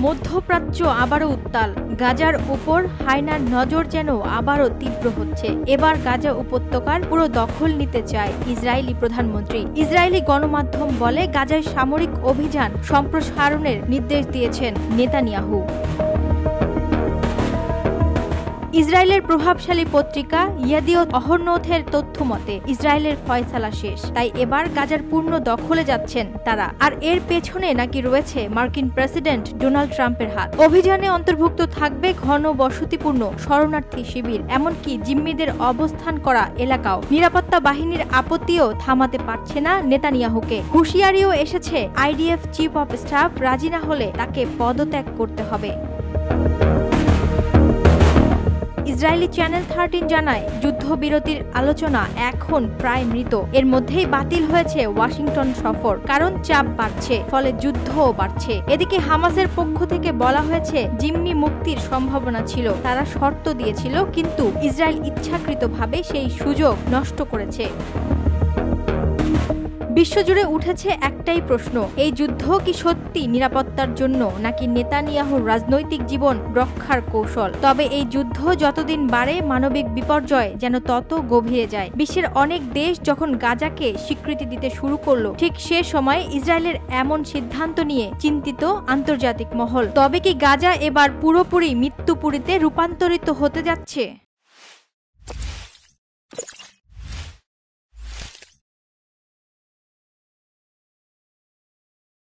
মধ্যপ্রাচ্য আবারও উত্তাল। গাজার উপর হায়নার নজর যেন আবারও তীব্র হচ্ছে। এবার গাজা উপত্যকার পুরো দখল নিতে চায় ইসরায়েলি প্রধানমন্ত্রী। ইসরায়েলি গণমাধ্যম বলে গাজায় সামরিক অভিযান সম্প্রসারণের নির্দেশ দিয়েছেন নেতানিয়াহু। ইসরায়েলের প্রভাবশালী পত্রিকা ইয়েদিওত অহরনোথের তথ্য মতে ইসরায়েলের ফয়সালা শেষ, তাই এবার গাজার পূর্ণ দখলে যাচ্ছেন তারা। আর এর পেছনে নাকি রয়েছে মার্কিন প্রেসিডেন্ট ডোনাল্ড ট্রাম্পের হাত। অভিযানে অন্তর্ভুক্ত থাকবে ঘন বসতিপূর্ণ শরণার্থী শিবির, এমনকি জিম্মিদের অবস্থান করা এলাকাও। নিরাপত্তা বাহিনীর আপত্তিও থামাতে পারছে না নেতানিয়াহুকে। হুঁশিয়ারিও এসেছে, আইডিএফ চিফ অব স্টাফ রাজি না হলে তাকে পদত্যাগ করতে হবে। ইসরায়েলি চ্যানেল 13 জানায়, যুদ্ধবিরতির আলোচনা এখন প্রায় মৃত। এর মধ্যেই বাতিল হয়েছে ওয়াশিংটন সফর, কারণ চাপ বাড়ছে, ফলে যুদ্ধও বাড়ছে। এদিকে হামাসের পক্ষ থেকে বলা হয়েছে জিম্মি মুক্তির সম্ভাবনা ছিল, তারা শর্ত দিয়েছিল, কিন্তু ইসরায়েল ইচ্ছাকৃতভাবে সেই সুযোগ নষ্ট করেছে। বিশ্বজুড়ে উঠেছে একটাই প্রশ্ন, এই যুদ্ধ কি সত্যি নিরাপত্তার জন্য নাকি নেতানিয়াহুর রাজনৈতিক জীবন রক্ষার কৌশল? তবে এই যুদ্ধ যতদিন বাড়ে মানবিক বিপর্যয় যেন তত গভীরে যায়। বিশ্বের অনেক দেশ যখন গাজাকে স্বীকৃতি দিতে শুরু করলো, ঠিক সে সময় ইসরায়েলের এমন সিদ্ধান্ত নিয়ে চিন্তিত আন্তর্জাতিক মহল। তবে কি গাজা এবার পুরোপুরি মৃত্যুপুরীতে রূপান্তরিত হতে যাচ্ছে?